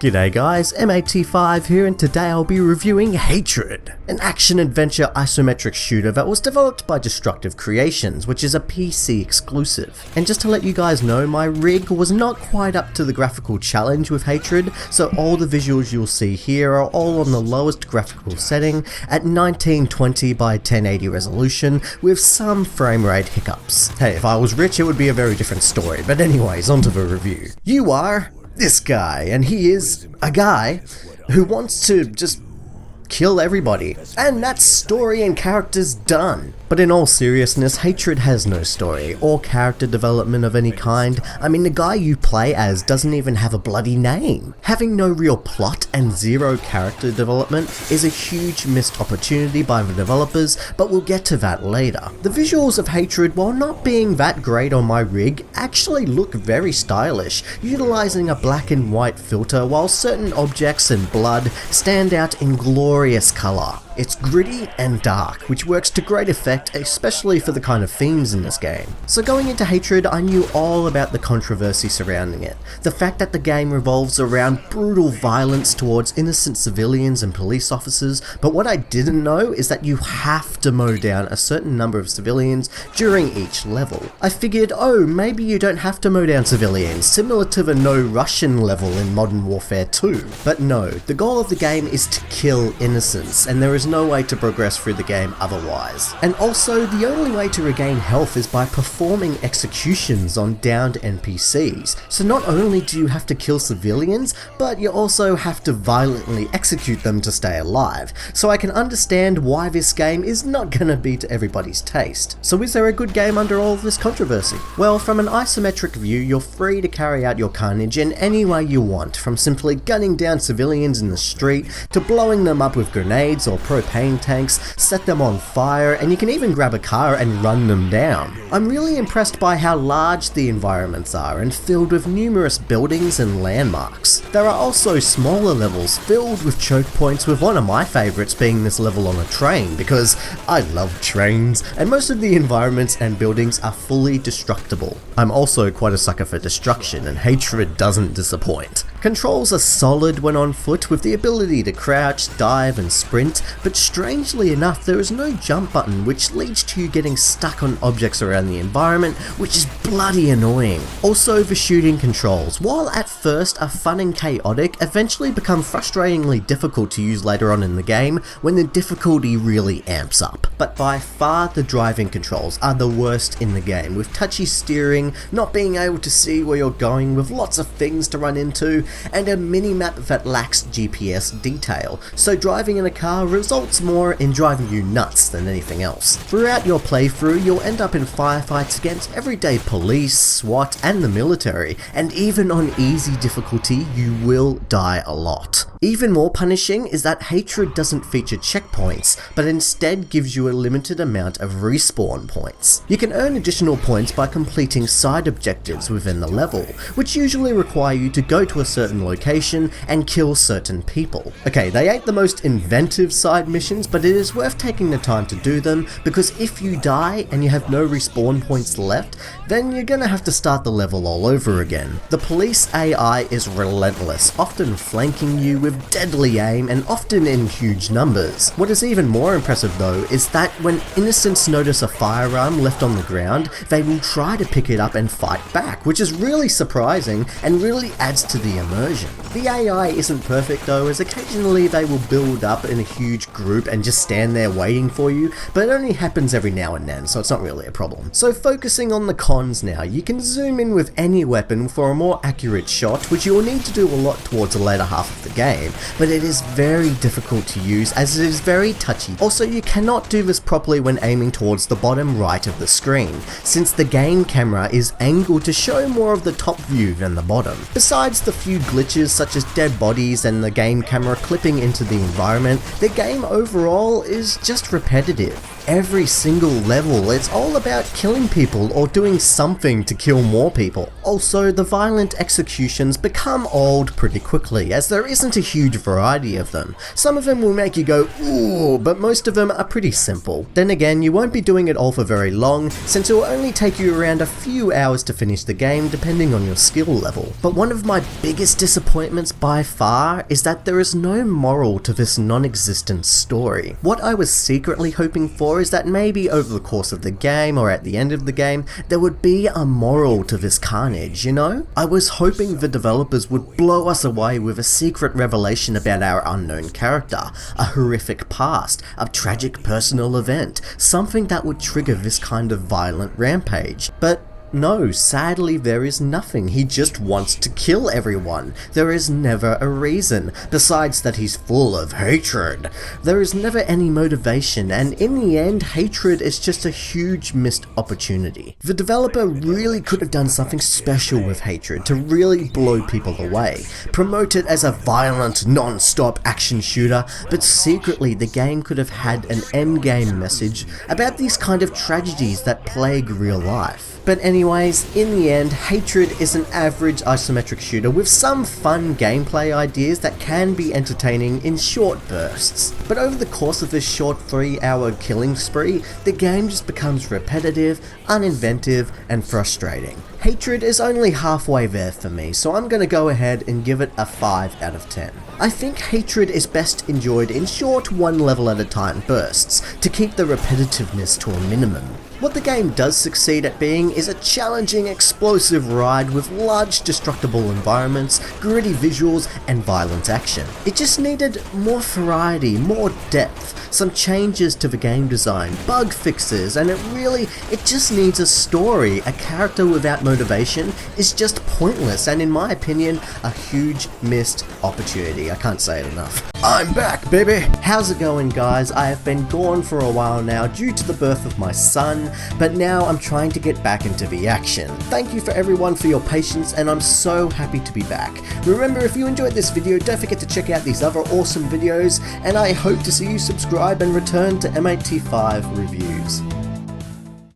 G'day guys, MAT5 here, and today I'll be reviewing Hatred, an action-adventure isometric shooter that was developed by Destructive Creations, which is a PC exclusive. And just to let you guys know, my rig was not quite up to the graphical challenge with Hatred, so all the visuals you'll see here are all on the lowest graphical setting at 1920 by 1080 resolution with some frame rate hiccups. Hey, if I was rich it would be a very different story, but anyways, onto the review. You are this guy, and he is a guy who wants to just kill everybody, and that's story and characters done. But in all seriousness, Hatred has no story or character development of any kind. I mean, the guy you play as doesn't even have a bloody name. Having no real plot and zero character development is a huge missed opportunity by the developers, but we'll get to that later. The visuals of Hatred, while not being that great on my rig, actually look very stylish, utilizing a black and white filter while certain objects and blood stand out in glorious color. It's gritty and dark, which works to great effect, especially for the kind of themes in this game. So going into Hatred, I knew all about the controversy surrounding it. The fact that the game revolves around brutal violence towards innocent civilians and police officers, but what I didn't know is that you have to mow down a certain number of civilians during each level. I figured, oh, maybe you don't have to mow down civilians, similar to the No Russian level in Modern Warfare 2. But no, the goal of the game is to kill innocents, and there is no way to progress through the game otherwise. And also, the only way to regain health is by performing executions on downed NPCs. So not only do you have to kill civilians, but you also have to violently execute them to stay alive. So I can understand why this game is not gonna be to everybody's taste. So is there a good game under all of this controversy? Well, from an isometric view, you're free to carry out your carnage in any way you want, from simply gunning down civilians in the street to blowing them up with grenades or propane tanks, set them on fire, and you can even grab a car and run them down. I'm really impressed by how large the environments are and filled with numerous buildings and landmarks. There are also smaller levels filled with choke points, with one of my favourites being this level on a train, because I love trains, and most of the environments and buildings are fully destructible. I'm also quite a sucker for destruction, and Hatred doesn't disappoint. Controls are solid when on foot, with the ability to crouch, dive and sprint, but strangely enough there is no jump button, which leads to you getting stuck on objects around the environment, which is bloody annoying. Also, the shooting controls, while at first are fun and chaotic, eventually become frustratingly difficult to use later on in the game when the difficulty really amps up. But by far the driving controls are the worst in the game, with touchy steering, not being able to see where you're going, with lots of things to run into, and a mini-map that lacks GPS detail, so driving in a car results more in driving you nuts than anything else. Throughout your playthrough, you'll end up in firefights against everyday police, SWAT, and the military, and even on easy difficulty, you will die a lot. Even more punishing is that Hatred doesn't feature checkpoints, but instead gives you a limited amount of respawn points. You can earn additional points by completing side objectives within the level, which usually require you to go to a certain location and kill certain people. Okay, they ain't the most inventive side missions, but it is worth taking the time to do them, because if you die and you have no respawn points left, then you're gonna have to start the level all over again. The police AI is relentless, often flanking you with deadly aim and often in huge numbers. What is even more impressive though is that when innocents notice a firearm left on the ground, they will try to pick it up and fight back, which is really surprising and really adds to the immersion. The AI isn't perfect though, as occasionally they will build up in a huge group and just stand there waiting for you, but it only happens every now and then, so it's not really a problem. So focusing on the cons now, you can zoom in with any weapon for a more accurate shot, which you will need to do a lot towards the later half of the game, but it is very difficult to use as it is very touchy. Also, you cannot do this properly when aiming towards the bottom right of the screen, since the game camera is angled to show more of the top view than the bottom. Besides the few glitches such as dead bodies and the game camera clipping into the environment, the game overall is just repetitive. every single level, it's all about killing people or doing something to kill more people. Also, the violent executions become old pretty quickly, as there isn't a huge variety of them. Some of them will make you go, ooh, but most of them are pretty simple. Then again, you won't be doing it all for very long, since it will only take you around a few hours to finish the game depending on your skill level. But one of my biggest disappointments by far is that there is no moral to this non-existent story. What I was secretly hoping for is that maybe over the course of the game or at the end of the game, there would be a moral to this carnage, you know? I was hoping the developers would blow us away with a secret revelation about our unknown character, a horrific past, a tragic personal event, something that would trigger this kind of violent rampage. But no, sadly there is nothing. He just wants to kill everyone. There is never a reason, besides that he's full of hatred. There is never any motivation, and in the end, hatred is just a huge missed opportunity. The developer really could have done something special with hatred to really blow people away. Promote it as a violent, non-stop action shooter, but secretly the game could have had an endgame message about these kind of tragedies that plague real life. But anyways, in the end, Hatred is an average isometric shooter with some fun gameplay ideas that can be entertaining in short bursts. But over the course of this short 3-hour killing spree, the game just becomes repetitive, uninventive, and frustrating. Hatred is only halfway there for me, so I'm gonna go ahead and give it a 5 out of 10. I think Hatred is best enjoyed in short, one level at a time bursts, to keep the repetitiveness to a minimum. What the game does succeed at being is a challenging, explosive ride with large destructible environments, gritty visuals, and violent action. It just needed more variety, more depth, some changes to the game design, bug fixes, and it just needs a story. A character without motivation is just pointless, and in my opinion, a huge missed opportunity. I can't say it enough. I'm back, baby! How's it going, guys? I have been gone for a while now due to the birth of my son, but now I'm trying to get back into the action. Thank you for everyone for your patience, and I'm so happy to be back. Remember, if you enjoyed this video, don't forget to check out these other awesome videos, and I hope to see you subscribe and return to M8T5 reviews.